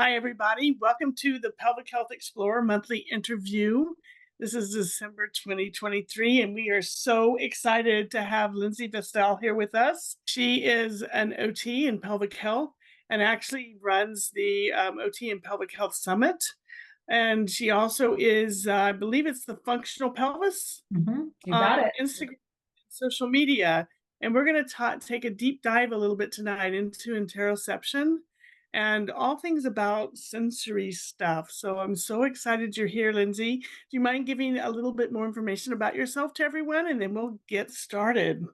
Hi, everybody. Welcome to the Pelvic Health Explorer monthly interview. This is December 2023, and we are so excited to have Lindsay Vestal here with us. She is an OT in pelvic health and actually runs the OT and Pelvic Health Summit. And she also is, I believe it's the Functional Pelvis You got on it. Instagram, social media. And we're going to take a deep dive a little bit tonight into interoception and all things about sensory stuff. So I'm so excited you're here, Lindsay. Do you mind giving a little bit more information about yourself to everyone, and then we'll get started?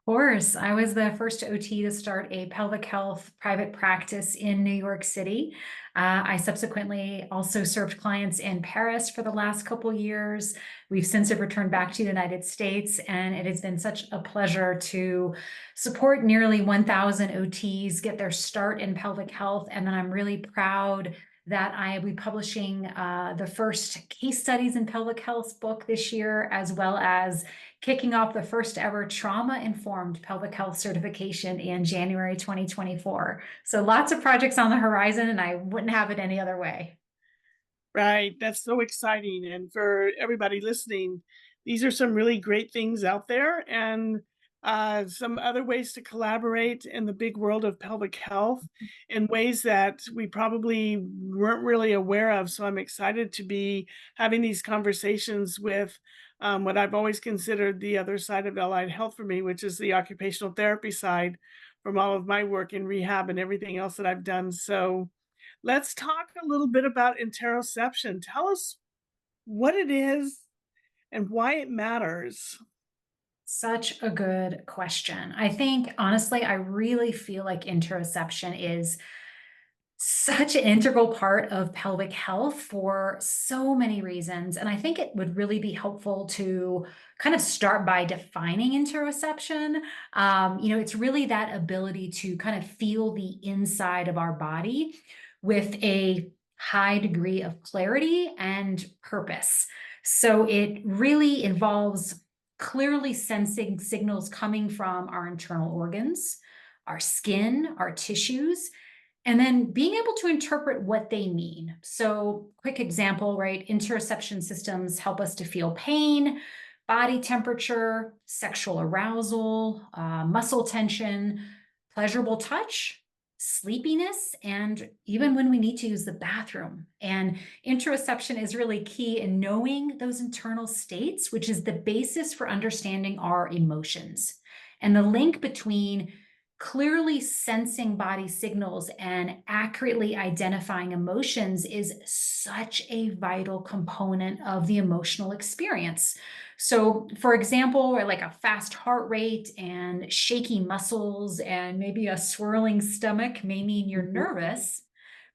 Course. I was the first OT to start a pelvic health private practice in New York City. I subsequently also served clients in Paris for the last couple years. We've since have returned back to the United States, and it has been such a pleasure to support nearly 1,000 OTs get their start in pelvic health. And then I'm really proud that I will be publishing the first case studies in pelvic health book this year, as well as kicking off the first ever trauma-informed pelvic health certification in January 2024. So lots of projects on the horizon, and I wouldn't have it any other way. Right. That's so exciting. And for everybody listening, these are some really great things out there, and some other ways to collaborate in the big world of pelvic health in ways that we probably weren't really aware of. So I'm excited to be having these conversations with what I've always considered the other side of allied health for me, which is the occupational therapy side from all of my work in rehab and everything else that I've done. So let's talk a little bit about interoception. Tell us what it is and why it matters. Such a good question. I think, honestly, I really feel like interoception is such an integral part of pelvic health for so many reasons. And I think it would really be helpful to kind of start by defining interoception. It's really that ability to kind of feel the inside of our body with a high degree of clarity and purpose. So it really involves clearly sensing signals coming from our internal organs, our skin, our tissues, and then being able to interpret what they mean. So, quick example, right? Interoception systems help us to feel pain, body temperature, sexual arousal, muscle tension, pleasurable touch, sleepiness, and even when we need to use the bathroom. And interoception is really key in knowing those internal states, which is the basis for understanding our emotions. And the link between clearly sensing body signals and accurately identifying emotions is such a vital component of the emotional experience. So, for example, like a fast heart rate and shaky muscles and maybe a swirling stomach may mean you're Mhm. nervous,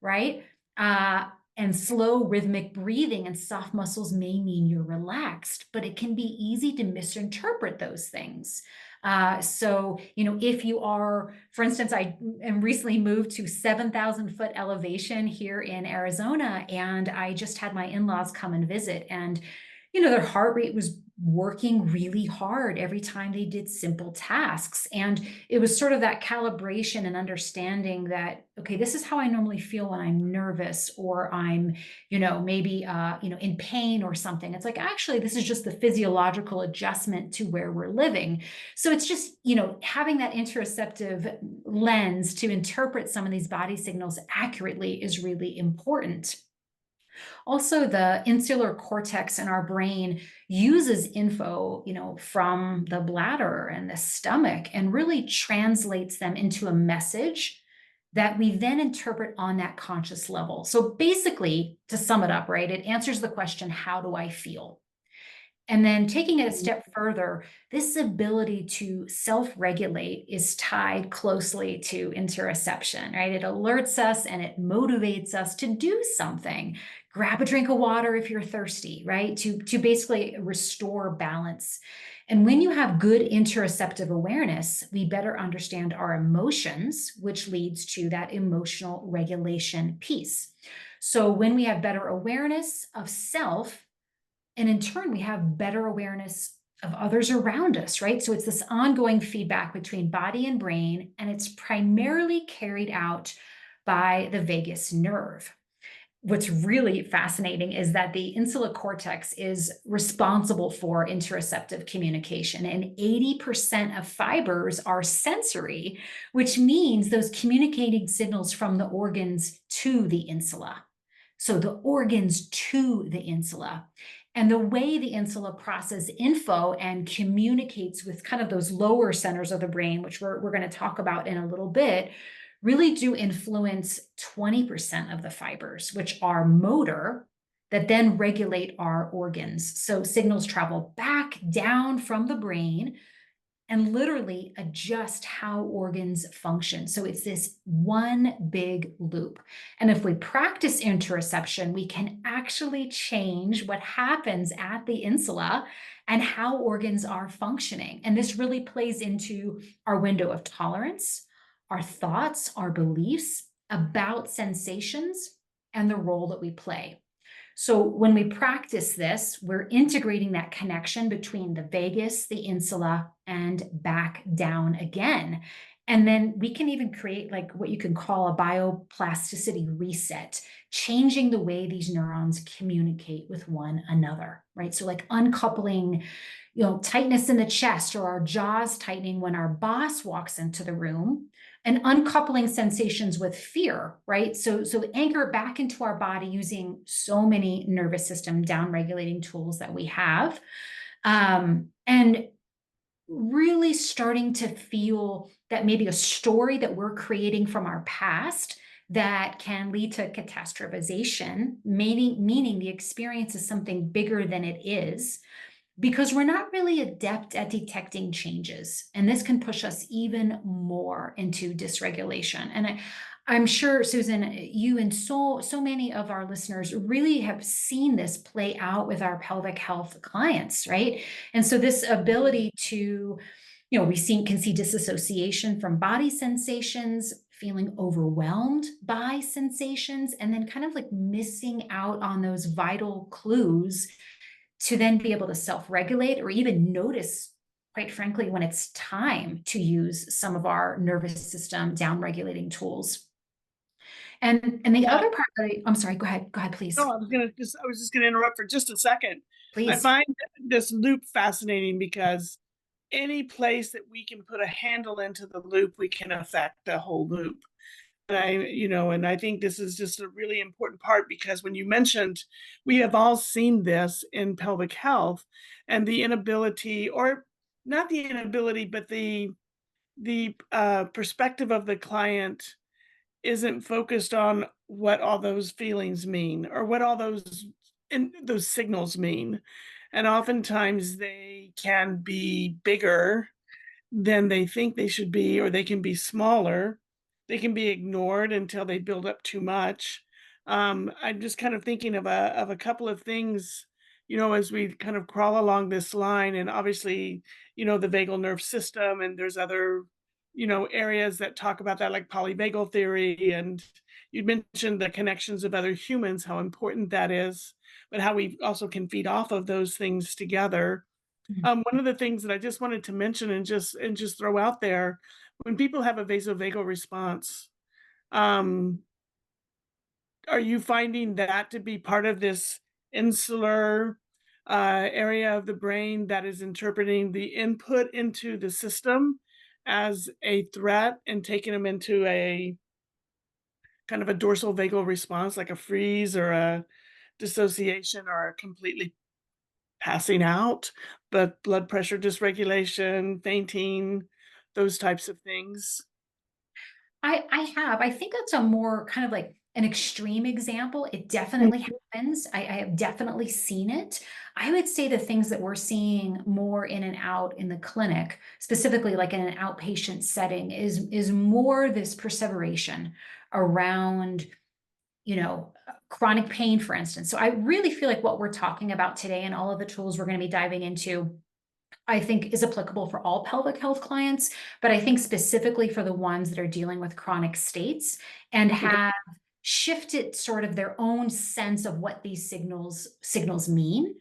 right? And slow rhythmic breathing and soft muscles may mean you're relaxed, but it can be easy to misinterpret those things. If you are, for instance, I am recently moved to 7,000 foot elevation here in Arizona, and I just had my in-laws come and visit, and their heart rate was working really hard every time they did simple tasks. And it was sort of that calibration and understanding that, okay, this is how I normally feel when I'm nervous or I'm, maybe, in pain or something. It's like, actually, this is just the physiological adjustment to where we're living. So it's just, having that interoceptive lens to interpret some of these body signals accurately is really important. Also, the insular cortex in our brain uses info, from the bladder and the stomach and really translates them into a message that we then interpret on that conscious level. So basically, to sum it up, right, it answers the question, how do I feel? And then taking it a step further, this ability to self-regulate is tied closely to interoception, right? It alerts us and it motivates us to do something. Grab a drink of water if you're thirsty, right? To basically restore balance. And when you have good interoceptive awareness, we better understand our emotions, which leads to that emotional regulation piece. So when we have better awareness of self, and in turn, we have better awareness of others around us, right? So it's this ongoing feedback between body and brain, and it's primarily carried out by the vagus nerve. What's really fascinating is that the insular cortex is responsible for interoceptive communication, and 80% of fibers are sensory, which means those communicating signals from the organs to the insula. So the organs to the insula. And the way the insula processes info and communicates with kind of those lower centers of the brain, which we're going to talk about in a little bit, really do influence 20% of the fibers, which are motor, that then regulate our organs. So signals travel back down from the brain and literally adjust how organs function. So it's this one big loop. And if we practice interoception, we can actually change what happens at the insula and how organs are functioning. And this really plays into our window of tolerance, our thoughts, our beliefs about sensations, and the role that we play. So when we practice this, we're integrating that connection between the vagus, the insula, and back down again. And then we can even create like what you can call a bioplasticity reset, changing the way these neurons communicate with one another, right? So like uncoupling, tightness in the chest or our jaws tightening when our boss walks into the room, and uncoupling sensations with fear, right? So anchor back into our body using so many nervous system down regulating tools that we have. And really starting to feel that maybe a story that we're creating from our past that can lead to catastrophization, meaning the experience is something bigger than it is, because we're not really adept at detecting changes. And this can push us even more into dysregulation. And I'm sure, Susan, you and so many of our listeners really have seen this play out with our pelvic health clients, right? And so this ability to, we can see disassociation from body sensations, feeling overwhelmed by sensations, and then kind of like missing out on those vital clues to then be able to self-regulate or even notice, quite frankly, when it's time to use some of our nervous system down-regulating tools. And the Yeah. other part that I'm sorry, go ahead, please. No, I was just gonna interrupt for just a second. I Please. find this loop fascinating because any place that we can put a handle into the loop, we can affect the whole loop. And I think this is just a really important part because when you mentioned, we have all seen this in pelvic health and the inability, or not the inability, but the perspective of the client isn't focused on what all those feelings mean or what all those signals mean. And oftentimes they can be bigger than they think they should be, or they can be smaller. They can be ignored until they build up too much. I'm just kind of thinking of a couple of things, as we kind of crawl along this line, and obviously, the vagal nerve system, and there's other, areas that talk about that, like polyvagal theory, and you mentioned the connections of other humans, how important that is, but how we also can feed off of those things together. One of the things that I just wanted to mention and just throw out there, when people have a vasovagal response, um, are you finding that to be part of this insular area of the brain that is interpreting the input into the system as a threat and taking them into a kind of a dorsal vagal response, like a freeze or a dissociation or a completely passing out, but blood pressure dysregulation, fainting, those types of things? I have. I think that's a more kind of like an extreme example. It definitely Mhm. happens. I have definitely seen it. I would say the things that we're seeing more in and out in the clinic, specifically like in an outpatient setting, is more this perseveration around, chronic pain, for instance. So I really feel like what we're talking about today and all of the tools we're going to be diving into, I think is applicable for all pelvic health clients, but I think specifically for the ones that are dealing with chronic states and Okay. have shifted sort of their own sense of what these signals mean.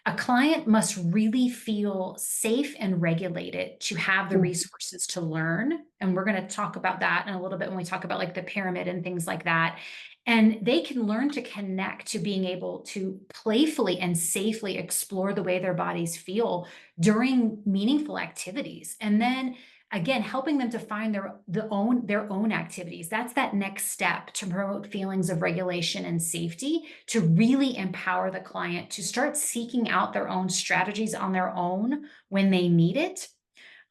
A client must really feel safe and regulated to have the Mm. resources to learn. And we're going to talk about that in a little bit when we talk about like the pyramid and things like that. And they can learn to connect to being able to playfully and safely explore the way their bodies feel during meaningful activities. And then again, helping them to find their own activities. That's that next step to promote feelings of regulation and safety, to really empower the client to start seeking out their own strategies on their own when they need it.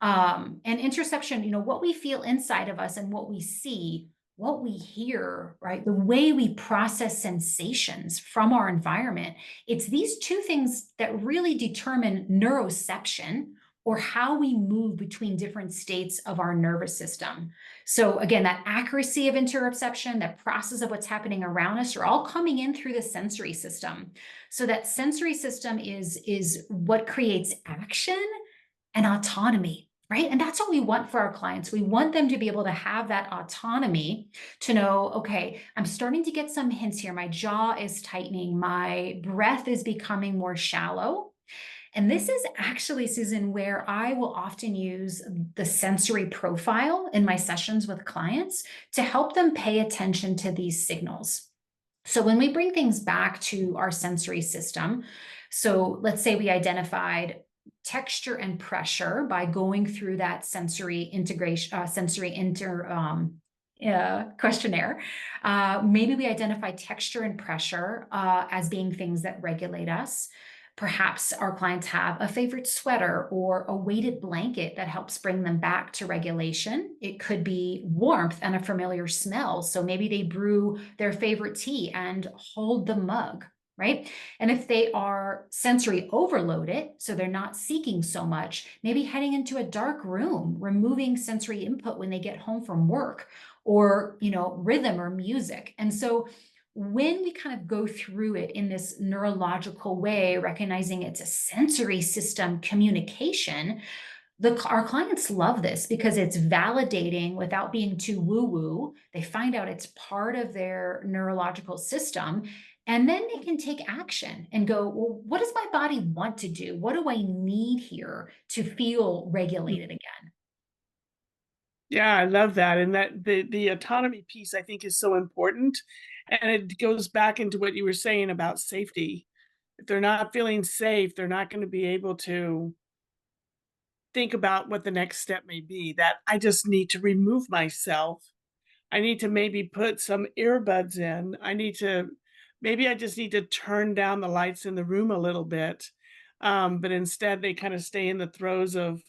And interoception, what we feel inside of us and what we see, what we hear, right? The way we process sensations from our environment, it's these two things that really determine neuroception, or how we move between different states of our nervous system. So again, that accuracy of interoception, that process of what's happening around us, are all coming in through the sensory system. So that sensory system is what creates action and autonomy, right? And that's what we want for our clients. We want them to be able to have that autonomy to know, okay, I'm starting to get some hints here. My jaw is tightening. My breath is becoming more shallow. And this is actually, Susan, where I will often use the sensory profile in my sessions with clients to help them pay attention to these signals. So when we bring things back to our sensory system, so let's say we identified texture and pressure by going through that sensory integration, questionnaire. Maybe we identify texture and pressure as being things that regulate us. Perhaps our clients have a favorite sweater or a weighted blanket that helps bring them back to regulation. It could be warmth and a familiar smell. So maybe they brew their favorite tea and hold the mug, right? And if they are sensory overloaded, so they're not seeking so much, maybe heading into a dark room, removing sensory input when they get home from work, or, rhythm or music. And so when we kind of go through it in this neurological way, recognizing it's a sensory system communication, our clients love this because it's validating without being too woo-woo. They find out it's part of their neurological system. And then they can take action and go, well, what does my body want to do? What do I need here to feel regulated again? Yeah, I love that, and that the autonomy piece I think is so important, and it goes back into what you were saying about safety. If they're not feeling safe, they're not gonna be able to think about what the next step may be, that I just need to remove myself. I need to maybe put some earbuds in. Maybe I just need to turn down the lights in the room a little bit. But instead, they kind of stay in the throes of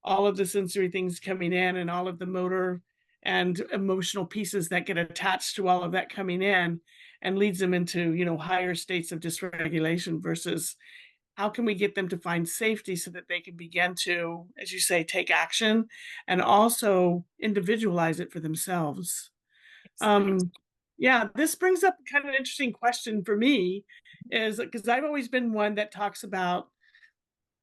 all of the sensory things coming in and all of the motor and emotional pieces that get attached to all of that coming in and leads them into, higher states of dysregulation versus how can we get them to find safety so that they can begin to, as you say, take action and also individualize it for themselves. Exactly. Um, yeah, this brings up kind of an interesting question for me is because I've always been one that talks about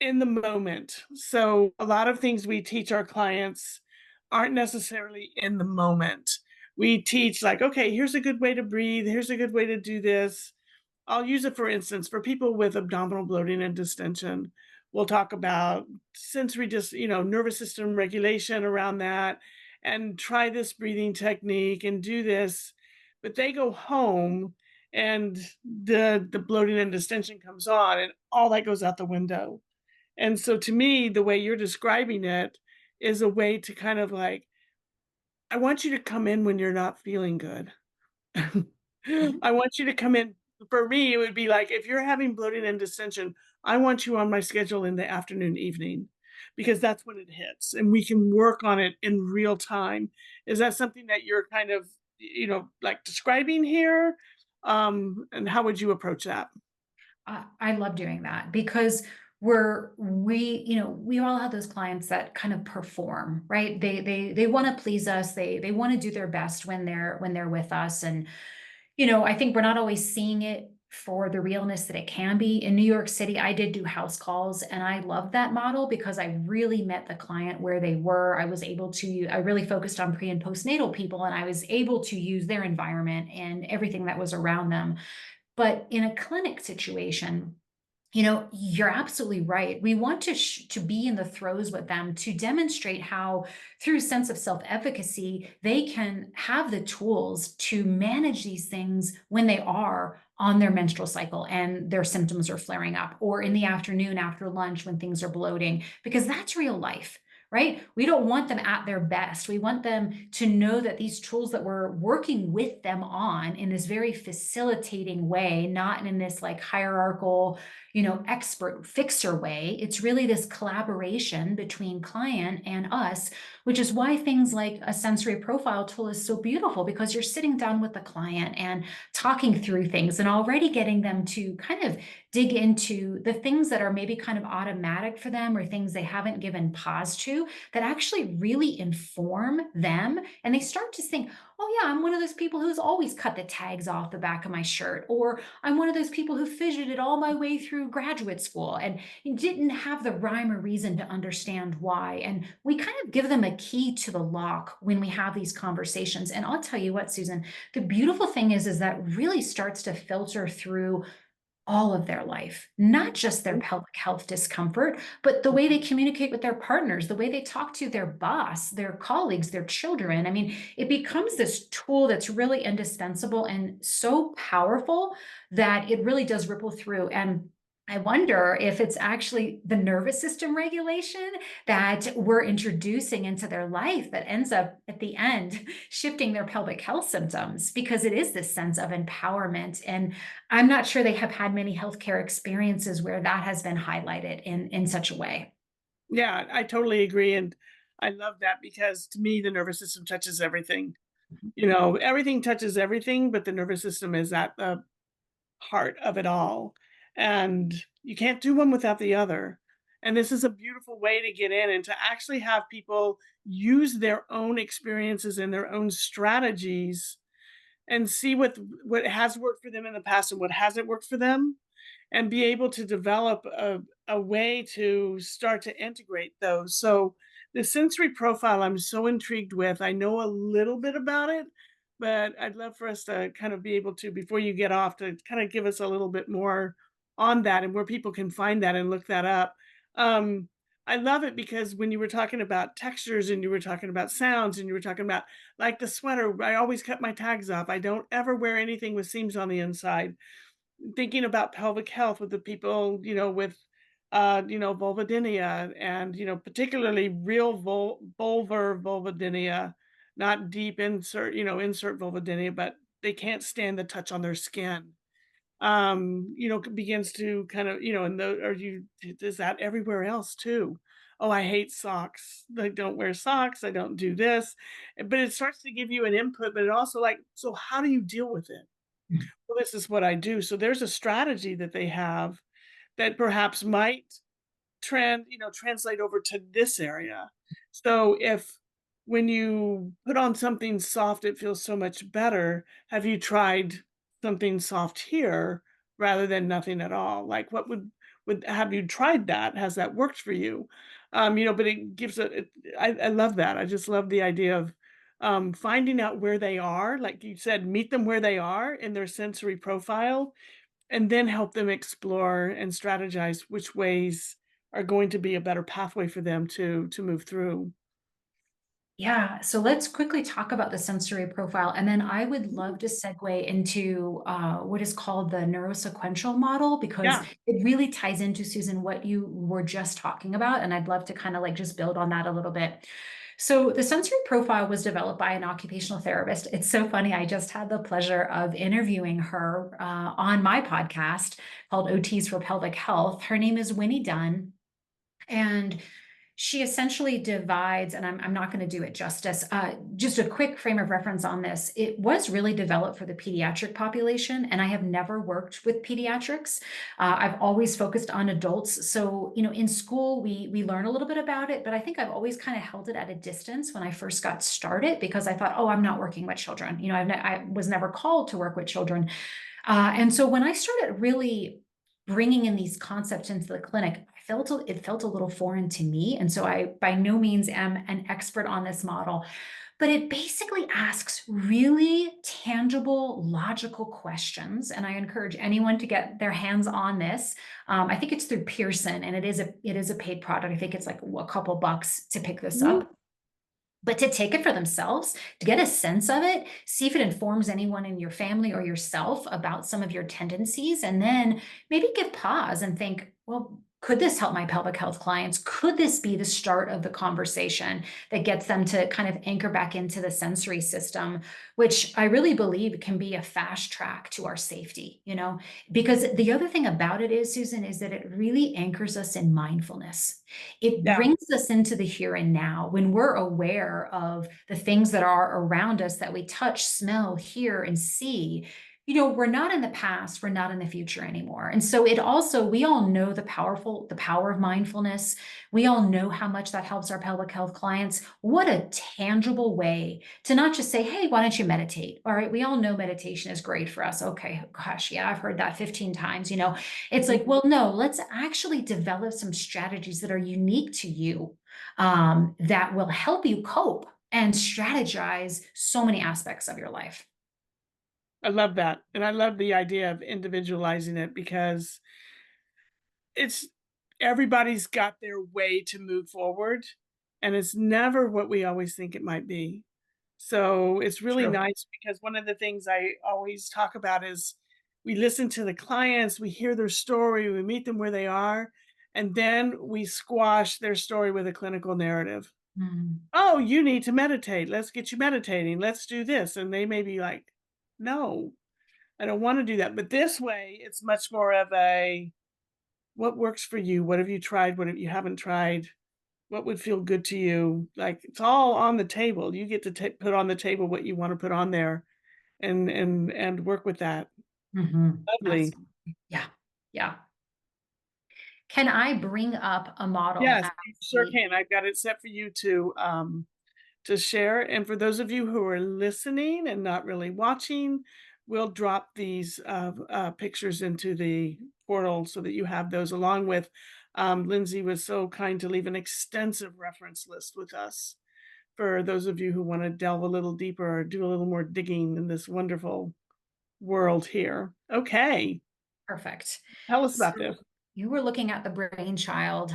in the moment. So a lot of things we teach our clients aren't necessarily in the moment. We teach like, okay, here's a good way to breathe, here's a good way to do this. I'll use it for instance for people with abdominal bloating and distension. We'll talk about sensory just, nervous system regulation around that and try this breathing technique and do this. But they go home and the bloating and distension comes on and all that goes out the window. And so to me, the way you're describing it is a way to kind of like, I want you to come in when you're not feeling good. Mhm. I want you to come in. For me, it would be like if you're having bloating and distension, I want you on my schedule in the afternoon, evening, because that's when it hits and we can work on it in real time. Is that something that you're kind of, like describing here? And how would you approach that? I love doing that because we all have those clients that kind of perform, right? They want to please us. They want to do their best when they're with us. And I think we're not always seeing it for the realness that it can be. In New York City, I did do house calls, and I loved that model because I really met the client where they were. I really focused on pre and postnatal people, and I was able to use their environment and everything that was around them. But in a clinic situation, you're absolutely right. We want to be in the throes with them to demonstrate how, through sense of self-efficacy, they can have the tools to manage these things when they are on their menstrual cycle and their symptoms are flaring up, or in the afternoon after lunch when things are bloating, because that's real life. Right? We don't want them at their best. We want them to know that these tools that we're working with them on in this very facilitating way, not in this like hierarchical, expert fixer way. It's really this collaboration between client and us, which is why things like a sensory profile tool is so beautiful, because you're sitting down with the client and talking through things and already getting them to kind of dig into the things that are maybe kind of automatic for them, or things they haven't given pause to, that actually really inform them. And they start to think, oh yeah, I'm one of those people who's always cut the tags off the back of my shirt, or I'm one of those people who fidgeted all my way through graduate school and didn't have the rhyme or reason to understand why. And we kind of give them a key to the lock when we have these conversations. And I'll tell you what, Susan, the beautiful thing is that really starts to filter through all of their life, not just their pelvic health discomfort, but the way they communicate with their partners, the way they talk to their boss, their colleagues, their children. I mean, it becomes this tool that's really indispensable and so powerful that it really does ripple through. And I wonder if it's actually the nervous system regulation that we're introducing into their life that ends up at the end shifting their pelvic health symptoms, because it is this sense of empowerment. And I'm not sure they have had many healthcare experiences where that has been highlighted in such a way. Yeah, I totally agree, and I love that because to me, the nervous system touches everything. Everything touches everything, but the nervous system is at the heart of it all, and you can't do one without the other. And this is a beautiful way to get in and to actually have people use their own experiences and their own strategies and see what has worked for them in the past and what hasn't worked for them, and be able to develop a way to start to integrate those. So the sensory profile I'm so intrigued with. I know a little bit about it, but I'd love for us to kind of be able to, before you get off, to kind of give us a little bit more on that and where people can find that and look that up. Um, I love it because when you were talking about textures and you were talking about sounds and you were talking about like the sweater, I always cut my tags off. I don't ever wear anything with seams on the inside. Thinking about pelvic health with the people, with, vulvodynia and, particularly real vulvar vulvodynia, not deep insert vulvodynia, but they can't stand the touch on their skin. Begins to kind of, and is that everywhere else too? Oh, I hate socks. I don't wear socks. I don't do this. But it starts to give you an input, but it also like, so how do you deal with it? Well, this is what I do. So there's a strategy that they have that perhaps might translate over to this area. So if when you put on something soft, it feels so much better. Have you tried something soft here rather than nothing at all? Like what would have you tried that? Has that worked for you? But it gives I love that. I just love the idea of finding out where they are. Like you said, meet them where they are in their sensory profile and then help them explore and strategize which ways are going to be a better pathway for them to move through. Yeah, so let's quickly talk about the sensory profile, and then I would love to segue into what is called the neurosequential model, because Yeah. it really ties into, Susan, what you were just talking about, and I'd love to kind of like just build on that a little bit. So the sensory profile was developed by an occupational therapist. It's so funny. I just had the pleasure of interviewing her on my podcast called OTs for Pelvic Health. Her name is Winnie Dunn. And she essentially divides, and I'm not going to do it justice. Just a quick frame of reference on this. It was really developed for the pediatric population, and I have never worked with pediatrics. I've always focused on adults. So, in school, we learn a little bit about it, but I think I've always kind of held it at a distance when I first got started, because I thought, oh, I'm not working with children. I was never called to work with children. And so when I started really bringing in these concepts into the clinic, it felt a little foreign to me. And so I by no means am an expert on this model, but it basically asks really tangible, logical questions. And I encourage anyone to get their hands on this. I think it's through Pearson, and it is a paid product. I think it's like a couple bucks to pick this Mhm. up. But to take it for themselves, to get a sense of it, see if it informs anyone in your family or yourself about some of your tendencies, and then maybe give pause and think, well, could this help my pelvic health clients? Could this be the start of the conversation that gets them to kind of anchor back into the sensory system, which I really believe can be a fast track to our safety, you know? Because the other thing about it is, Susan, is that it really anchors us in mindfulness. It Yeah. brings us into the here and now when we're aware of the things that are around us that we touch, smell, hear, and see. You know, we're not in the past, we're not in the future anymore. And so it also, we all know the power of mindfulness. We all know how much that helps our pelvic health clients. What a tangible way to not just say, hey, why don't you meditate? All right, we all know meditation is great for us. Okay, gosh, yeah, I've heard that 15 times, you know. It's like, Mhm. well, no, let's actually develop some strategies that are unique to you, that will help you cope and strategize so many aspects of your life. I love that, and I love the idea of individualizing it because it's everybody's got their way to move forward, and it's never what we always think it might be. So, it's really True. nice because one of the things I always talk about is we listen to the clients, we hear their story, we meet them where they are, and then we squash their story with a clinical narrative. Mm, "Oh, you need to meditate. Let's get you meditating. Let's do this." And they may be like, "No, I don't wanna do that." But this way, it's much more of a, "What works for you? What have you tried? What have you haven't tried? What would feel good to you?" Like, it's all on the table. You get to put on the table what you wanna put on there and work with that. Lovely. absolutely. Yeah. Yeah. Can I bring up a model Yes, you sure actually? can. I've got it set for you to share. And for those of you who are listening and not really watching, we'll drop these pictures into the portal so that you have those along with. Lindsay was so kind to leave an extensive reference list with us for those of you who want to delve a little deeper or do a little more digging in this wonderful world here. Okay, Perfect. tell us about So this. you were looking at the brainchild.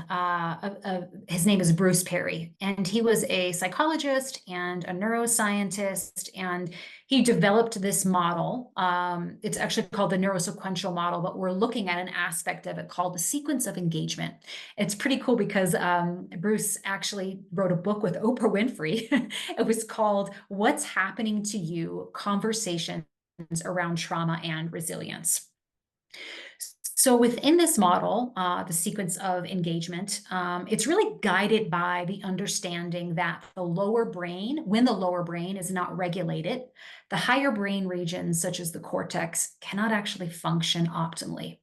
His name is Bruce Perry, and he was a psychologist and a neuroscientist, and he developed this model. It's actually called the neurosequential model, but we're looking at an aspect of it called the sequence of engagement. It's pretty cool because Bruce actually wrote a book with Oprah Winfrey. It was called "What's Happening to You: Conversations Around Trauma and Resilience." So within this model, the sequence of engagement, it's really guided by the understanding that when the lower brain is not regulated, the higher brain regions, such as the cortex, cannot actually function optimally.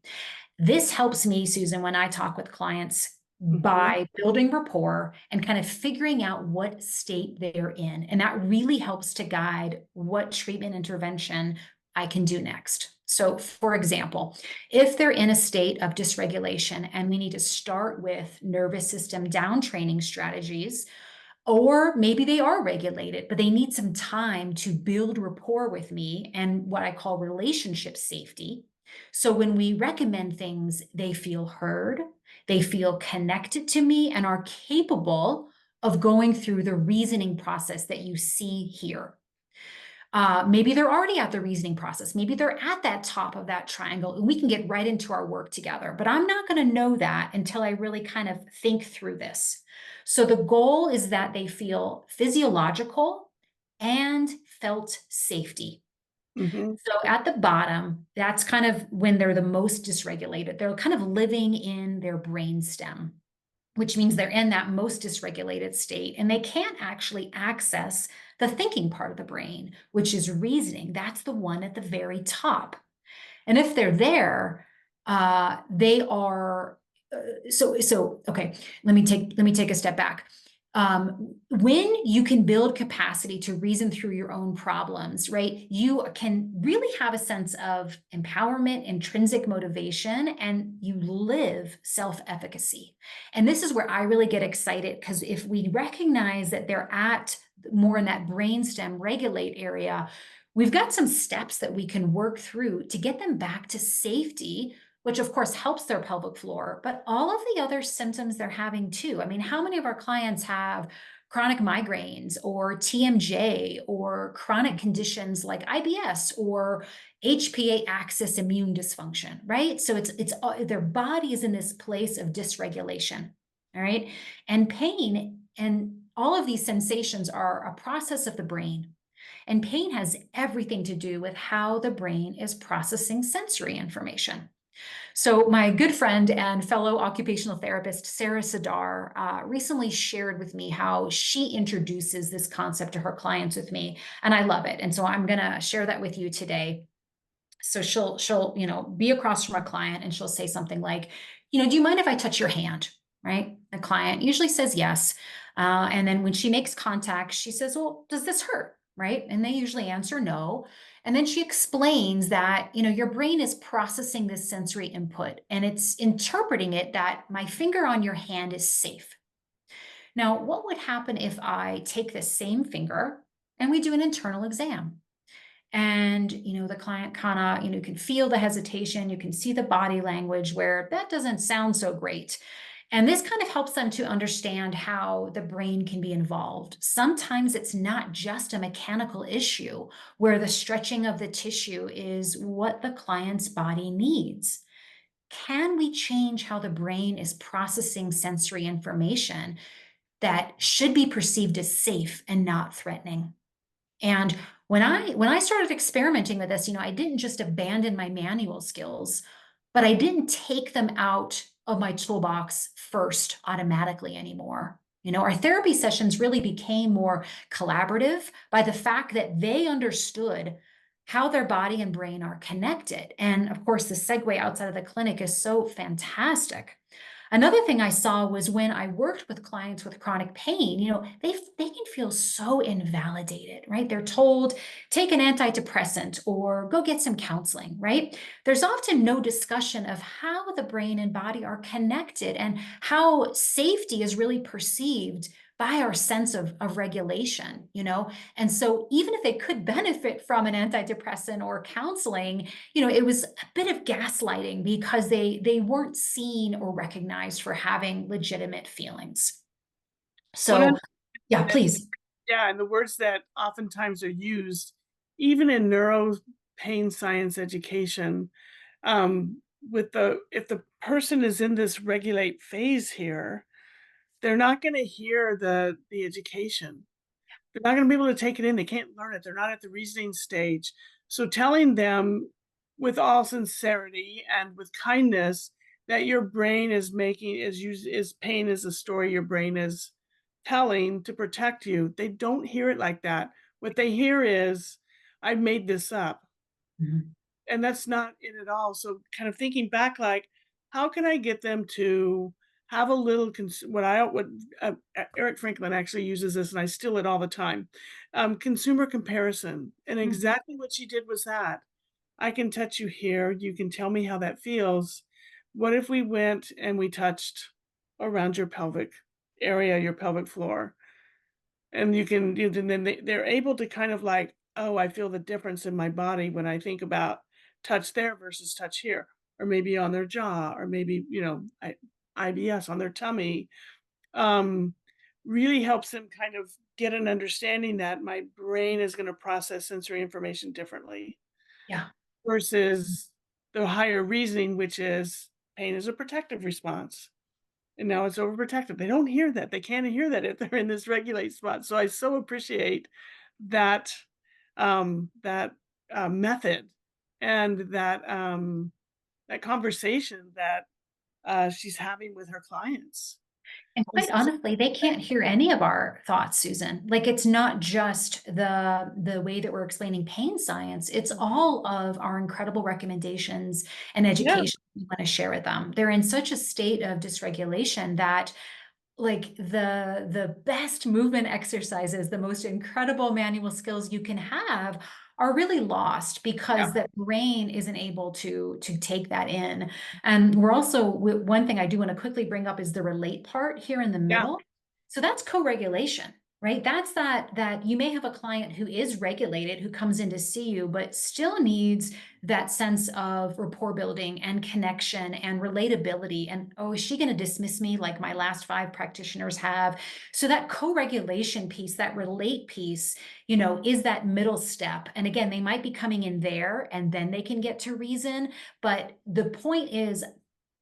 This helps me, Susan, when I talk with clients Hmm. by building rapport and kind of figuring out what state they're in. And that really helps to guide what treatment intervention I can do next. So, for example, if they're in a state of dysregulation and we need to start with nervous system down training strategies, or maybe they are regulated, but they need some time to build rapport with me and what I call relationship safety. So when we recommend things, they feel heard, they feel connected to me, and are capable of going through the reasoning process that you see here. Maybe they're already at the reasoning process. Maybe they're at that top of that triangle and we can get right into our work together. But I'm not going to know that until I really kind of think through this. So the goal is that they feel physiological and felt safety. Hmm. So at the bottom, that's kind of when they're the most dysregulated. They're kind of living in their brain stem, which means they're in that most dysregulated state and they can't actually access the thinking part of the brain, which is reasoning. That's the one at the very top. And if they're there, they are okay, let me take a step back. When you can build capacity to reason through your own problems, right, you can really have a sense of empowerment, intrinsic motivation, and you live self-efficacy. And this is where I really get excited, because if we recognize that they're at more in that brainstem regulate area, we've got some steps that we can work through to get them back to safety, which of course helps their pelvic floor, but all of the other symptoms they're having too. I mean, how many of our clients have chronic migraines or TMJ or chronic conditions like IBS or HPA axis immune dysfunction, right? So it's their body is in this place of dysregulation, all right? And pain and all of these sensations are a process of the brain. And pain has everything to do with how the brain is processing sensory information. So, my good friend and fellow occupational therapist, Sarah Sadar, recently shared with me how she introduces this concept to her clients with me, and I love it. And so, I'm going to share that with you today. So she'll be across from a client and she'll say something like, do you mind if I touch your hand? Right? The client usually says yes, and then when she makes contact, she says, well, does this hurt? Right? And they usually answer no. And then she explains that, your brain is processing this sensory input and it's interpreting it that my finger on your hand is safe. Now, what would happen if I take this same finger and we do an internal exam? And the client kind of can feel the hesitation, you can see the body language where that doesn't sound so great. And this kind of helps them to understand how the brain can be involved. Sometimes it's not just a mechanical issue where the stretching of the tissue is what the client's body needs. Can we change how the brain is processing sensory information that should be perceived as safe and not threatening? And when I started experimenting with this, I didn't just abandon my manual skills, but I didn't take them out of my toolbox first automatically anymore. Our therapy sessions really became more collaborative by the fact that they understood how their body and brain are connected. And of course, the segue outside of the clinic is so fantastic. Another thing I saw was when I worked with clients with chronic pain, they can feel so invalidated, right? They're told, take an antidepressant or go get some counseling, right? There's often no discussion of how the brain and body are connected and how safety is really perceived by our sense of regulation. And so even if they could benefit from an antidepressant or counseling, it was a bit of gaslighting because they weren't seen or recognized for having legitimate feelings. One of So, yeah, and please. yeah, and the words that oftentimes are used, even in neuro pain science education, with if the person is in this regulate phase here, they're not going to hear the education. They're not going to be able to take it in. They can't learn it. They're not at the reasoning stage. So telling them with all sincerity and with kindness that your brain is making is pain is a story your brain is telling to protect you. They don't hear it like that. What they hear is, I made this up. Mhm. And that's not it at all. So kind of thinking back, like, how can I get them to have a little what Eric Franklin actually uses this, and I steal it all the time. Consumer comparison, and Mm. exactly what she did was that I can touch you here. You can tell me how that feels. What if we went and we touched around your pelvic area, your pelvic floor? And and then they're able to kind of like, oh, I feel the difference in my body when I think about touch there versus touch here, or maybe on their jaw, or maybe, IBS on their tummy. Um, really helps them kind of get an understanding that my brain is going to process sensory information differently Yeah. versus the higher reasoning, which is pain is a protective response. And now it's overprotective. They don't hear that. They can't hear that if they're in this regulate spot. So I so appreciate that that method and that conversation that she's having with her clients. And And quite so, honestly, they can't hear any of our thoughts, Susan. Like it's not just the way that we're explaining pain science, it's all of our incredible recommendations and yeah, education we want to share with them. They're in such a state of dysregulation that like the best movement exercises, the most incredible manual skills you can have are really lost because Yeah. the brain isn't able to take that in. And we're also, one thing I do want to quickly bring up is the relate part here in the Yeah. middle. So that's co-regulation, right? That's that you may have a client who is regulated, who comes in to see you, but still needs that sense of rapport building and connection and relatability. And oh, is she going to dismiss me like my last 5 practitioners have? So that co-regulation piece, that relate piece, is that middle step. And again, they might be coming in there and then they can get to reason. But the point is,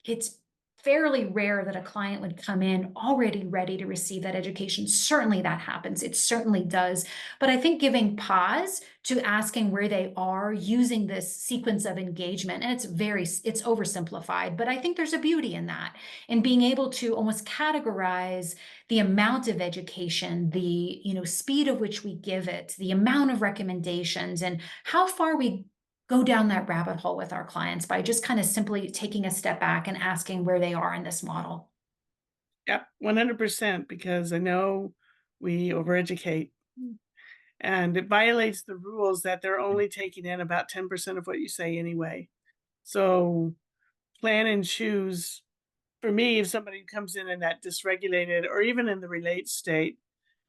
it's fairly rare that a client would come in already ready to receive that education. Certainly that happens. It certainly does. But I think giving pause to asking where they are using this sequence of engagement, and it's oversimplified, but I think there's a beauty in that, in being able to almost categorize the amount of education, the speed of which we give it, the amount of recommendations, and how far we go down that rabbit hole with our clients by just kind of simply taking a step back and asking where they are in this model. Yep. 100%, because I know we overeducate, and it violates the rules that they're only taking in about 10% of what you say anyway. So plan and choose. For me, if somebody comes in that dysregulated or even in the relate state,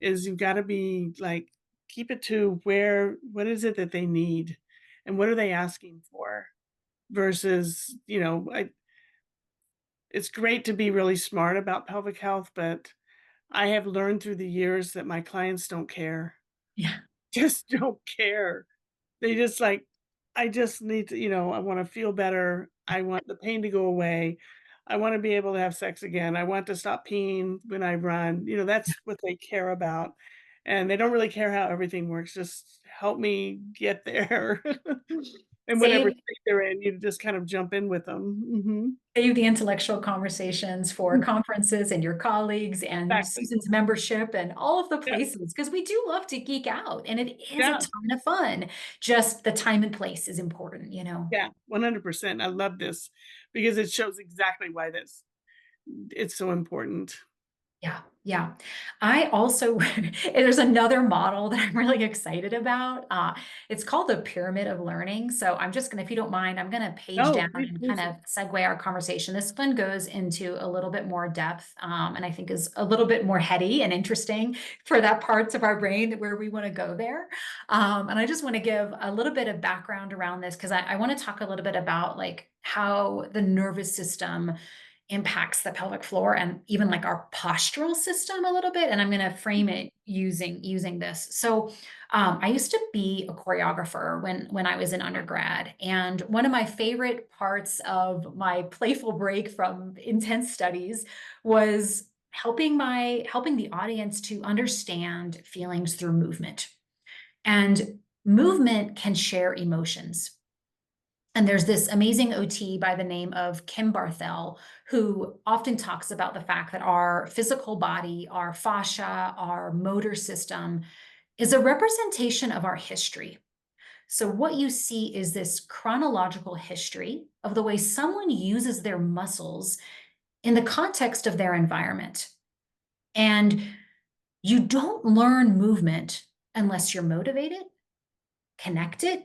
is you've got to be like, keep it to what is it that they need and what are they asking for versus, it's great to be really smart about pelvic health, but I have learned through the years that my clients don't care. Yeah. Just don't care. They just like, I just need to, I want to feel better. I want the pain to go away. I want to be able to have sex again. I want to stop peeing when I run. That's what they care about. And they don't really care how everything works. Just help me get there. And whatever Save state they're in, you just kind of jump in with them. save the intellectual conversations for Mhm. conferences and your colleagues and Exactly. Susan's membership and all of the Yeah. places, because we do love to geek out and it is a Yeah. ton of fun. Just the time and place is important. Yeah. 100%. I love this because it shows exactly why it's so important. Yeah, yeah. I also, there's another model that I'm really excited about. It's called the pyramid of learning. So I'm just gonna, if you don't mind, I'm gonna page No, down please, and kind please. of segue our conversation. This one goes into a little bit more depth, and I think is a little bit more heady and interesting for that parts of our brain where we want to go there. And I just want to give a little bit of background around this because I want to talk a little bit about like how the nervous system impacts the pelvic floor and even like our postural system a little bit. And I'm going to frame it using this. So I used to be a choreographer when I was in undergrad, and one of my favorite parts of my playful break from intense studies was helping the audience to understand feelings through movement. And movement can share emotions. And there's this amazing OT by the name of Kim Barthel, who often talks about the fact that our physical body, our fascia, our motor system is a representation of our history. So, what you see is this chronological history of the way someone uses their muscles in the context of their environment. And you don't learn movement unless you're motivated, connected,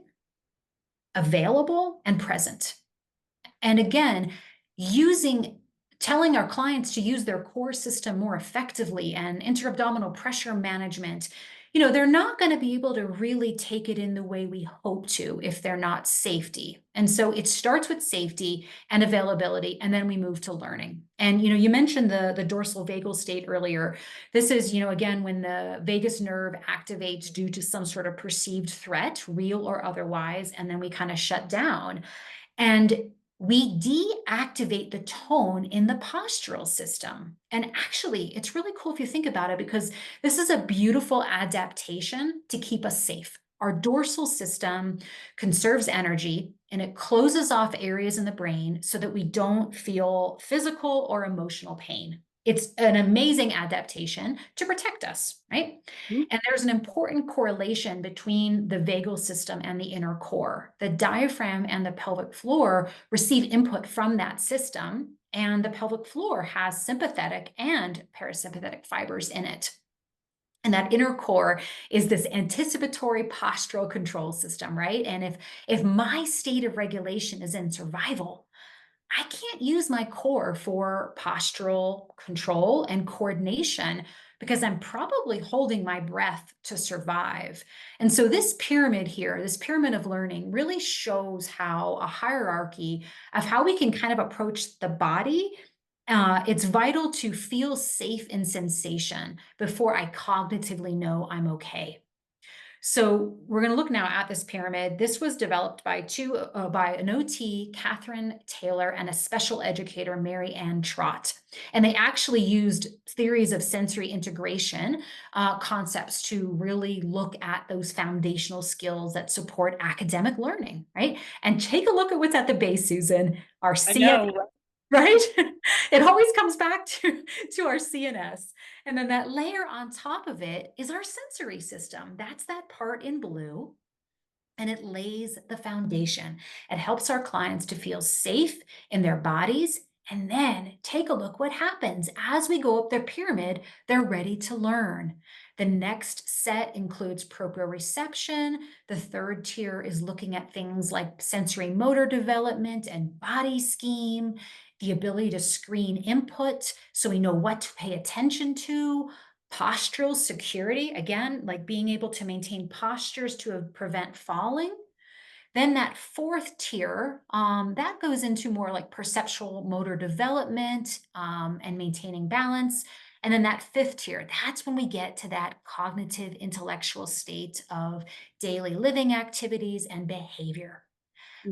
available, and present. And again, telling our clients to use their core system more effectively and interabdominal pressure management, they're not going to be able to really take it in the way we hope to if they're not safety. And so it starts with safety and availability, and then we move to learning. And you mentioned the dorsal vagal state earlier. This is, again, when the vagus nerve activates due to some sort of perceived threat, real or otherwise, and then we kind of shut down. And we deactivate the tone in the postural system. And actually, it's really cool if you think about it, because this is a beautiful adaptation to keep us safe. Our dorsal system conserves energy and it closes off areas in the brain so that we don't feel physical or emotional pain. It's an amazing adaptation to protect us, right? Mhm. And there's an important correlation between the vagal system and the inner core. The diaphragm and the pelvic floor receive input from that system, and the pelvic floor has sympathetic and parasympathetic fibers in it. And that inner core is this anticipatory postural control system, right? And if my state of regulation is in survival, I can't use my core for postural control and coordination because I'm probably holding my breath to survive. And so, this pyramid here, this pyramid of learning, really shows how a hierarchy of how we can kind of approach the body. It's vital to feel safe in sensation before I cognitively know I'm okay. So we're going to look now at this pyramid. This was developed by an OT, Catherine Taylor, and a special educator, Mary Ann Trott. And they actually used theories of sensory integration concepts to really look at those foundational skills that support academic learning, right? And take a look at what's at the base, Susan. Our I CN, know. right? It always comes back to our CNS. And then that layer on top of it is our sensory system. That's that part in blue. And it lays the foundation. It helps our clients to feel safe in their bodies. And then take a look what happens as we go up their pyramid, they're ready to learn. The next set includes proprioception. The third tier is looking at things like sensory motor development and body scheme, the ability to screen input so we know what to pay attention to, postural security, again, like being able to maintain postures to prevent falling. Then that fourth tier, that goes into more like perceptual motor development and maintaining balance. And then that fifth tier, that's when we get to that cognitive intellectual state of daily living activities and behavior.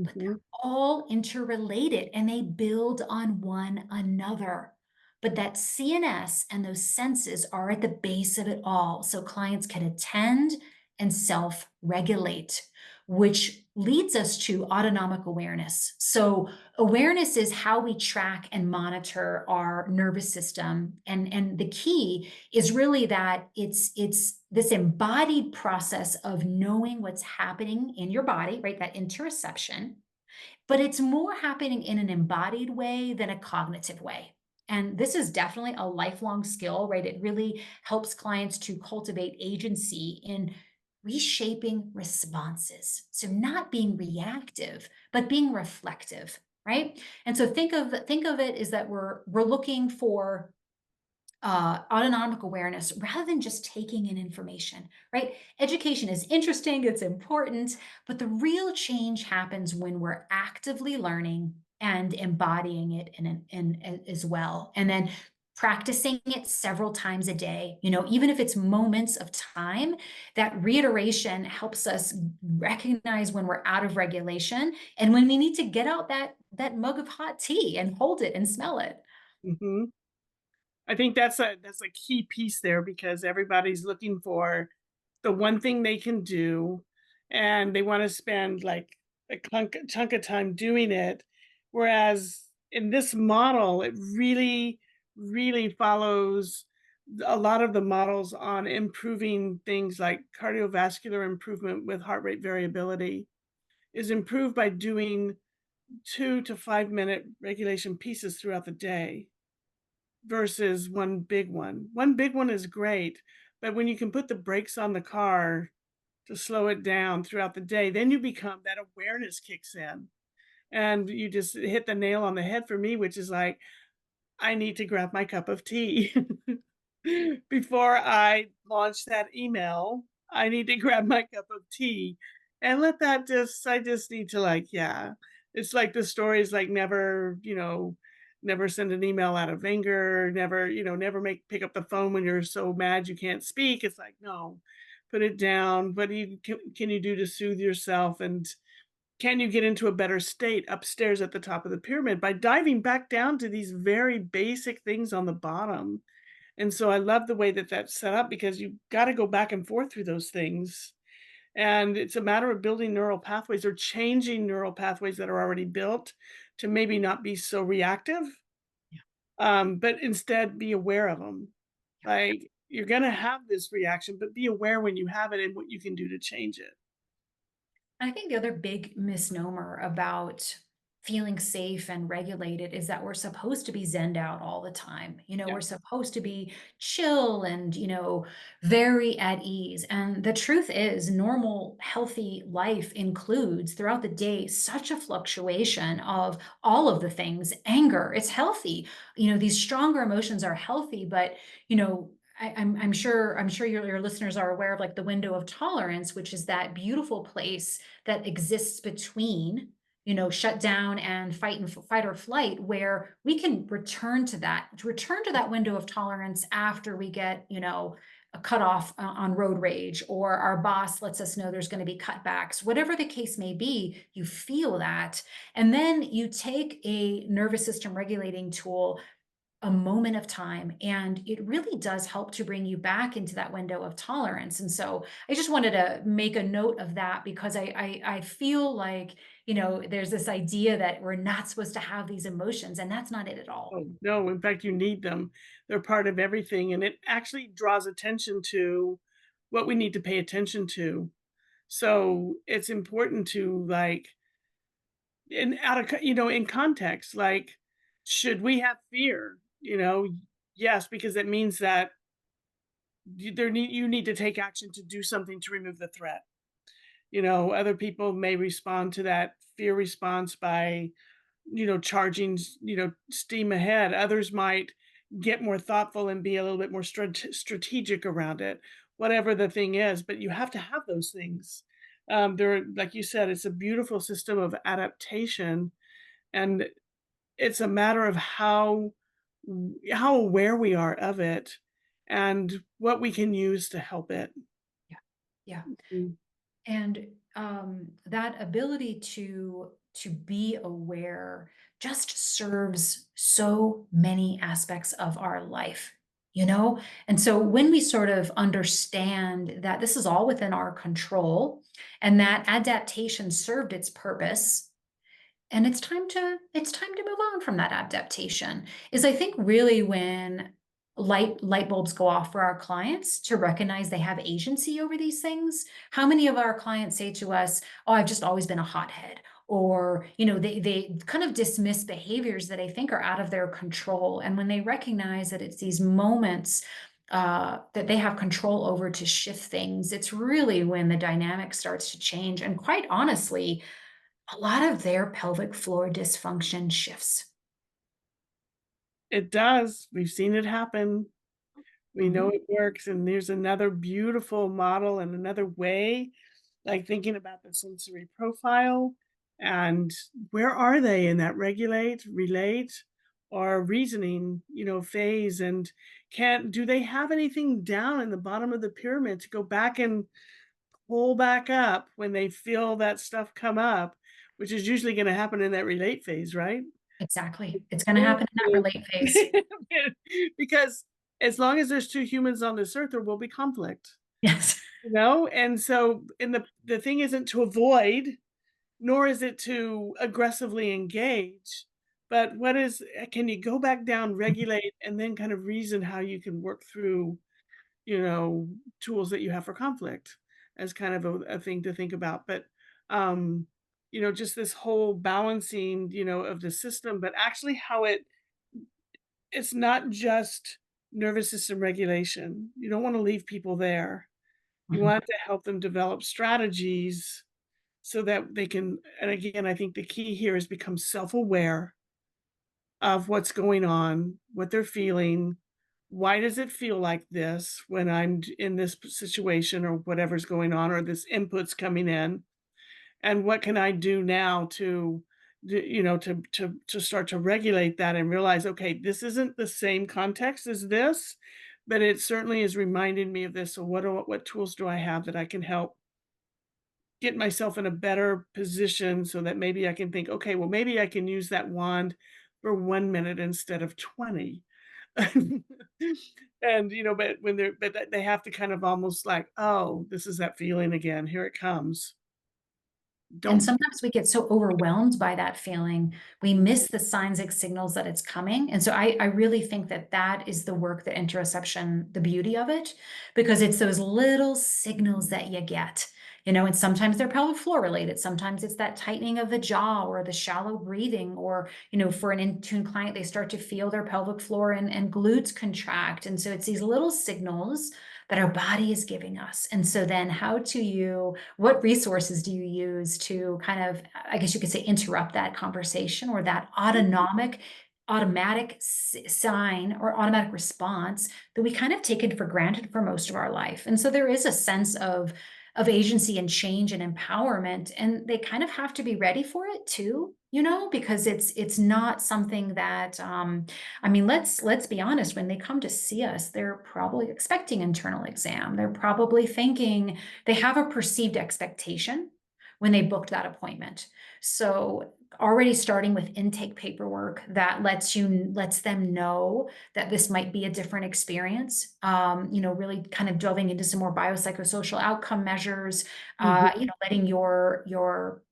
But Hmm. they're all interrelated and they build on one another. But that CNS and those senses are at the base of it all. So clients can attend and self regulate, which leads us to autonomic awareness. So, awareness is how we track and monitor our nervous system. And the key is really that it's this embodied process of knowing what's happening in your body, right? That interoception, but it's more happening in an embodied way than a cognitive way. And this is definitely a lifelong skill, right? It really helps clients to cultivate agency in reshaping responses. So not being reactive, but being reflective, right? And so think of it is that we're looking for autonomic awareness rather than just taking in information, right? Education is interesting, it's important, but the real change happens when we're actively learning and embodying it as well. And then practicing it several times a day, even if it's moments of time, that reiteration helps us recognize when we're out of regulation and when we need to get out that mug of hot tea and hold it and smell it. Hmm. I think that's a key piece there because everybody's looking for the one thing they can do, and they want to spend like a chunk of time doing it. Whereas in this model, it really, really follows a lot of the models on improving things like cardiovascular improvement with heart rate variability is improved by doing 2 to 5 minute regulation pieces throughout the day versus one big one. One big one is great, but when you can put the brakes on the car to slow it down throughout the day, then you become that awareness kicks in. And you just hit the nail on the head for me, which is like, I need to grab my cup of tea. Before I launch that email, I need to grab my cup of tea and let that I just need to like, yeah. It's like the story is like never, never send an email out of anger, never, never pick up the phone when you're so mad you can't speak. It's like, no, put it down. What can you do to soothe yourself? And can you get into a better state upstairs at the top of the pyramid by diving back down to these very basic things on the bottom? And so I love the way that that's set up because you've got to go back and forth through those things. And it's a matter of building neural pathways or changing neural pathways that are already built to maybe not be so reactive, but instead be aware of them. Like you're going to have this reaction, but be aware when you have it and what you can do to change it. I think the other big misnomer about feeling safe and regulated is that we're supposed to be zenned out all the time. Yeah. We're supposed to be chill and, very at ease. And the truth is, normal, healthy life includes throughout the day such a fluctuation of all of the things. Anger, it's healthy. These stronger emotions are healthy, but, I'm sure your listeners are aware of like the window of tolerance, which is that beautiful place that exists between shut down and fight or flight, where we can return to that window of tolerance after we get, a cutoff on road rage, or our boss lets us know there's going to be cutbacks, whatever the case may be, you feel that. And then you take a nervous system regulating tool, a moment of time, and it really does help to bring you back into that window of tolerance. And so I just wanted to make a note of that, because I feel like, there's this idea that we're not supposed to have these emotions, and that's not it at all. Oh, no, in fact, you need them. They're part of everything, and it actually draws attention to what we need to pay attention to. So, it's important to, like, in out of co in context, like, should we have fear? Yes, because it means that you need to take action to do something to remove the threat. Other people may respond to that fear response by charging, steam ahead. Others might get more thoughtful and be a little bit more strategic around it, whatever the thing is. But you have to have those things. Like you said, it's a beautiful system of adaptation, and it's a matter of how aware we are of it and what we can use to help it. Yeah. Yeah. Mm. And that ability to be aware just serves so many aspects of our life, and so when we sort of understand that this is all within our control, and that adaptation served its purpose, and it's time to move on from that adaptation, is I think really when light bulbs go off for our clients to recognize they have agency over these things. How many of our clients say to us, "Oh, I've just always been a hothead," or they kind of dismiss behaviors that I think are out of their control, and when they recognize that it's these moments that they have control over to shift things, it's really when the dynamic starts to change, and quite honestly, a lot of their pelvic floor dysfunction shifts. It does. We've seen it happen. We know Mhm. it works, and there's another beautiful model and another way, like thinking about the sensory profile and where are they in that regulate, relate, or reasoning, phase, and can do they have anything down in the bottom of the pyramid to go back and pull back up when they feel that stuff come up, which is usually gonna happen in that relate phase, right? Exactly. It's gonna happen in that relate phase. Because as long as there's 2 humans on this earth, there will be conflict, Yes. And so and the thing isn't to avoid, nor is it to aggressively engage, but what is can you go back down, regulate, and then kind of reason how you can work through, you know, tools that you have for conflict as kind of a thing to think about. But, just this whole balancing, of the system, but actually how it's not just nervous system regulation. You don't want to leave people there. You Mhm. want to help them develop strategies so that they can, and again, I think the key here is become self-aware of what's going on, what they're feeling. Why does it feel like this when I'm in this situation or whatever's going on or this input's coming in? And what can I do now to start to regulate that and realize, okay, this isn't the same context as this, but it certainly is reminding me of this. So what tools do I have that I can help get myself in a better position so that maybe I can think, okay, well, maybe I can use that wand for 1 minute instead of 20. And but they have to kind of almost like, oh, this is that feeling again. Here it comes. And Don't sometimes we get so overwhelmed by that feeling, we miss the signs and signals that it's coming. And so I really think that that is the work that interoception, the beauty of it, because it's those little signals that you get. and sometimes they're pelvic floor related. Sometimes it's that tightening of the jaw or the shallow breathing, or, for an in-tune client, they start to feel their pelvic floor and glutes contract. And so it's these little signals that our body is giving us. And so then what resources do you use to kind of, I guess you could say, interrupt that conversation or that automatic sign or automatic response that we kind of taken for granted for most of our life? And so there is a sense of agency and change and empowerment, and they kind of have to be ready for it too, because it's not something that I mean, let's be honest, when they come to see us, they're probably expecting internal exam. They're probably thinking they have a perceived expectation when they booked that appointment. So already starting with intake paperwork that lets them know that this might be a different experience. Really kind of delving into some more biopsychosocial outcome measures, Mhm. letting your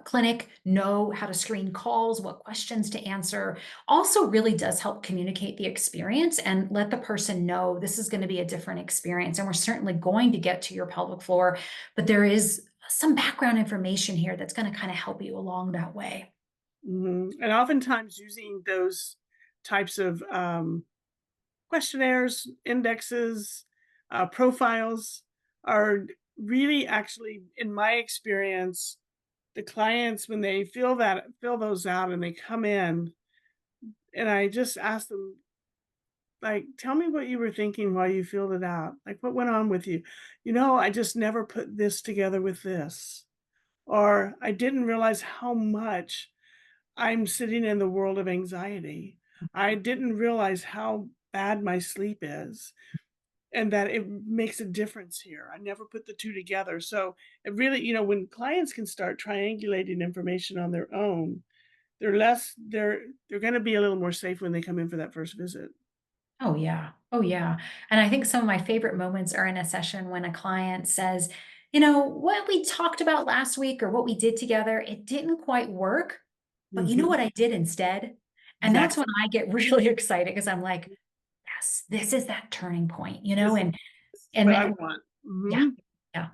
clinic know how to screen calls, what questions to answer, also really does help communicate the experience and let the person know this is going to be a different experience. And we're certainly going to get to your pelvic floor, but there is some background information here that's going to kind of help you along that way. Mhm. And oftentimes using those types of questionnaires, indexes, profiles are really actually, in my experience, the clients when they fill those out and they come in, and I just ask them, like, tell me what you were thinking while you filled it out. Like, what went on with you? I just never put this together with this. Or I didn't realize how much I'm sitting in the world of anxiety. I didn't realize how bad my sleep is and that it makes a difference here. I never put the two together. So it really, when clients can start triangulating information on their own, they're going to be a little more safe when they come in for that first visit. Oh, yeah. Oh, yeah. And I think some of my favorite moments are in a session when a client says, what we talked about last week or what we did together, it didn't quite work, but you know Mhm. what I did instead? And that's when Exactly. I get really excited because I'm like, yes, this is that turning point, This this is and what I then, want. yeah, Mhm. yeah.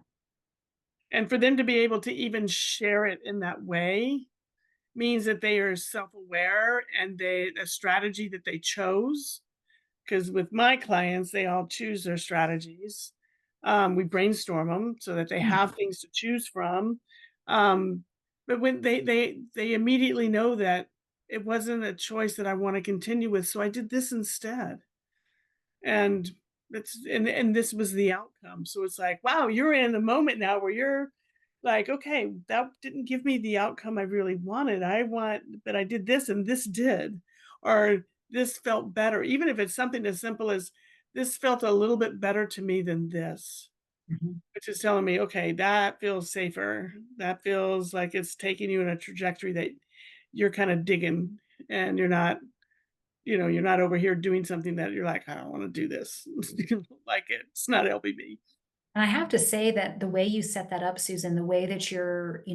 And for them to be able to even share it in that way means that they are self-aware and a strategy that they chose. Because with my clients, they all choose their strategies. We brainstorm them so that they Mm, have things to choose from. Um, but when they immediately know that it wasn't a choice that I want to continue with, so I did this instead. And and this was the outcome. So it's like, wow, you're in a moment now where you're like, okay, that didn't give me the outcome I really wanted. But I did this and this did, or this felt better. Even if it's something as simple as this felt a little bit better to me than this, mhm. which is telling me, okay, that feels safer. That feels like it's taking you in a trajectory that you're kind of digging, and you're not over here doing something that you're like, "I don't wanna do this." You don't like it. It's not helping me. And I have to say that the way you set that up, Susan, the way that you're,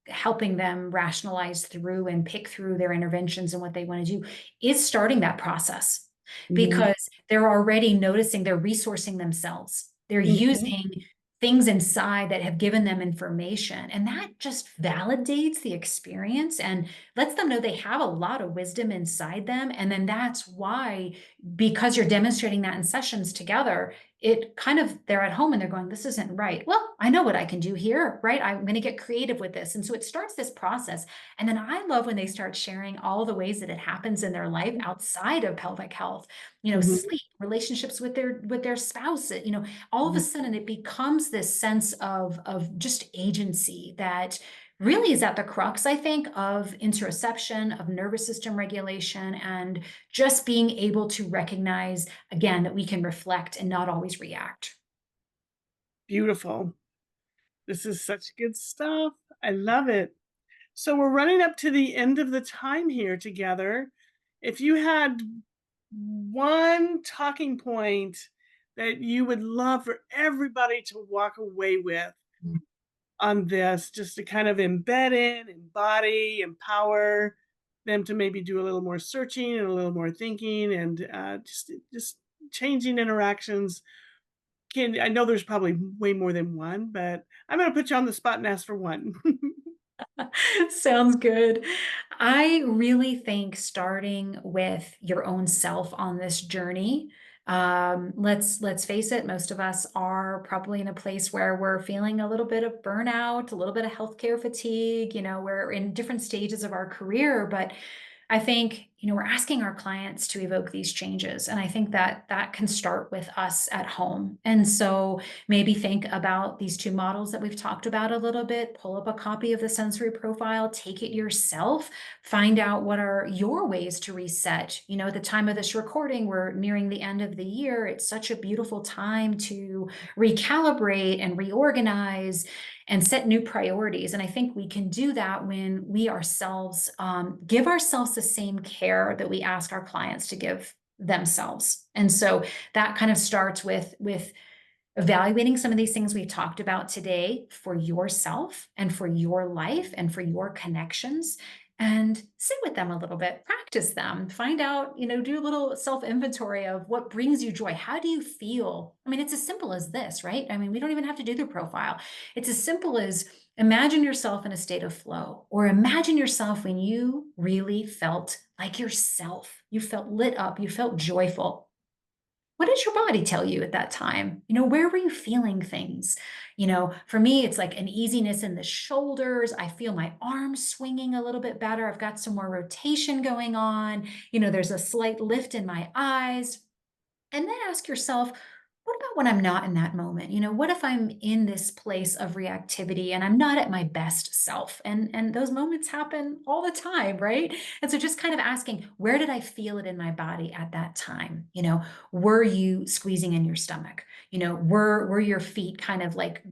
helping them rationalize through and pick through their interventions and what they want to do is starting that process Mhm. because they're already noticing they're resourcing themselves. They're Mhm. using things inside that have given them information. And that just validates the experience and lets them know they have a lot of wisdom inside them. And then that's why, because you're demonstrating that in sessions together, it kind of they're at home and they're going, this isn't right. Well, I know what I can do here, right? I'm going to get creative with this. And so it starts this process. And then I love when they start sharing all the ways that it happens in their life outside of pelvic health, Mhm. sleep, relationships with their spouse, all of a Mhm. sudden it becomes this sense of just agency that really is at the crux, I think, of interoception, of nervous system regulation, and just being able to recognize again that we can reflect and not always react. Beautiful. This is such good stuff. I love it. So we're running up to the end of the time here together. If you had one talking point that you would love for everybody to walk away with on this, just to kind of embed in, embody, empower them to maybe do a little more searching and a little more thinking and just changing interactions. I know there's probably way more than one, but I'm gonna put you on the spot and ask for one. Sounds good. I really think starting with your own self on this journey, let's face it, most of us are probably in a place where we're feeling a little bit of burnout, a little bit of healthcare fatigue, we're in different stages of our career, but I think, we're asking our clients to evoke these changes. And I think that that can start with us at home. And so maybe think about these two models that we've talked about a little bit, pull up a copy of the sensory profile, take it yourself, find out what are your ways to reset. At the time of this recording, we're nearing the end of the year. It's such a beautiful time to recalibrate and reorganize and set new priorities. And I think we can do that when we ourselves give ourselves the same care that we ask our clients to give themselves. And so that kind of starts with evaluating some of these things we've talked about today for yourself and for your life and for your connections, and sit with them a little bit, practice them, find out, do a little self inventory of what brings you joy. How do you feel? I mean, it's as simple as this, right? I mean, we don't even have to do the profile. It's as simple as imagine yourself in a state of flow, or imagine yourself when you really felt like yourself. You felt lit up, you felt joyful. What did your body tell you at that time? Where were you feeling things? For me, it's like an easiness in the shoulders. I feel my arms swinging a little bit better. I've got some more rotation going on. There's a slight lift in my eyes. And then ask yourself, what about when I'm not in that moment? What if I'm in this place of reactivity and I'm not at my best self? And those moments happen all the time, right? And so just kind of asking, where did I feel it in my body at that time? Were you squeezing in your stomach? Were your feet kind of like,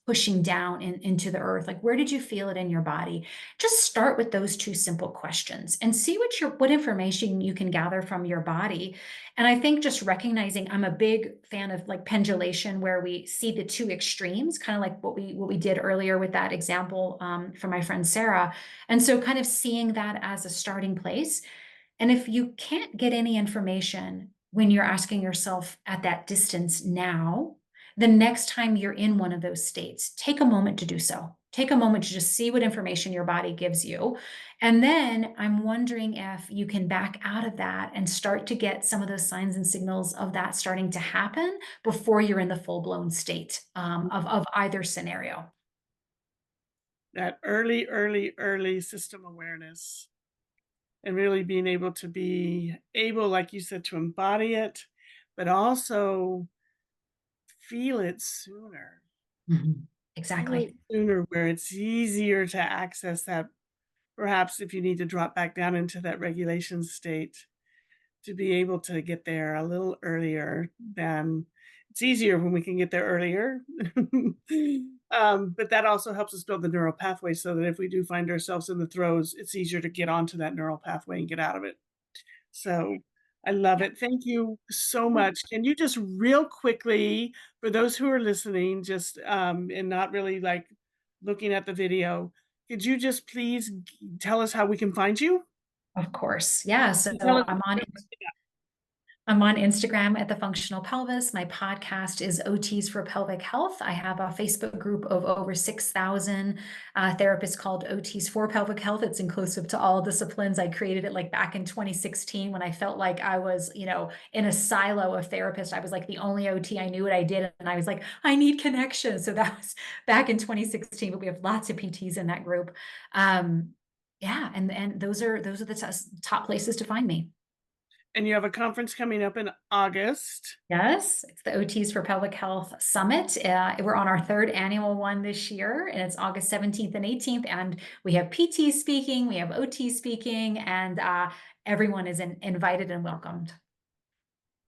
pushing down into the earth? Like, where did you feel it in your body? Just start with those two simple questions and see what information you can gather from your body. And I think just recognizing, I'm a big fan of like pendulation, where we see the two extremes, kind of like what we did earlier with that example from my friend Sarah. And so kind of seeing that as a starting place. And if you can't get any information when you're asking yourself at that distance now, the next time you're in one of those states, take a moment to do so. Take a moment to just see what information your body gives you. And then I'm wondering if you can back out of that and start to get some of those signs and signals of that starting to happen before you're in the full blown state of either scenario. That early system awareness, and really being able to be able, like you said, to embody it, but also feel it sooner. Mhm. Feel it Exactly. sooner, where it's easier to access that, perhaps if you need to drop back down into that regulation state, to be able to get there a little earlier. Than It's easier when we can get there earlier. But that also helps us build the neural pathway, so that if we do find ourselves in the throes, it's easier to get onto that neural pathway and get out of it. So I love Yeah. it. Thank you so much. Can you just real quickly, for those who are listening, just and not really like looking at the video, could you just please tell us how we can find you? Of course. Yeah. So And tell us. I'm on Instagram at The Functional Pelvis. My podcast is OTs for Pelvic Health. I have a Facebook group of over 6,000 therapists called OTs for Pelvic Health. It's inclusive to all disciplines. I created it like back in 2016 when I felt like I was, in a silo of therapists. I was like the only OT. I knew what I did. And I was like, I need connection. So that was back in 2016, but we have lots of PTs in that group. Yeah. And those are the top places to find me. And you have a conference coming up in August. Yes, it's the OTs for Pelvic Health Summit. We're on our third annual one this year, and it's August 17th and 18th. And we have PT speaking, we have OT speaking, and everyone is invited and welcomed.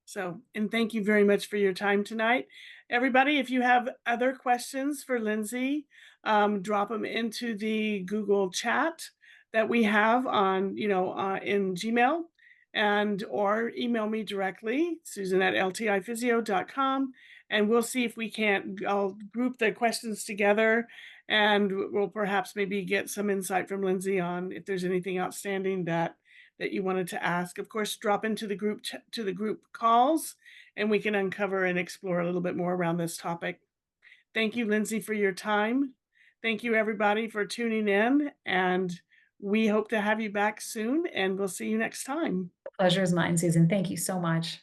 So, and thank you very much for your time tonight. Everybody, if you have other questions for Lindsay, drop them into the Google chat that we have on, in Gmail, and or email me directly, Susan at ltiphysio.com, and we'll see if we can't, I'll group the questions together, and we'll perhaps maybe get some insight from Lindsay on if there's anything outstanding that that you wanted to ask. Of course, drop into the to the group calls, and we can uncover and explore a little bit more around this topic. Thank you, Lindsay, for your time. Thank you, everybody, for tuning in, and we hope to have you back soon, and we'll see you next time. Pleasure is mine, Susan. Thank you so much.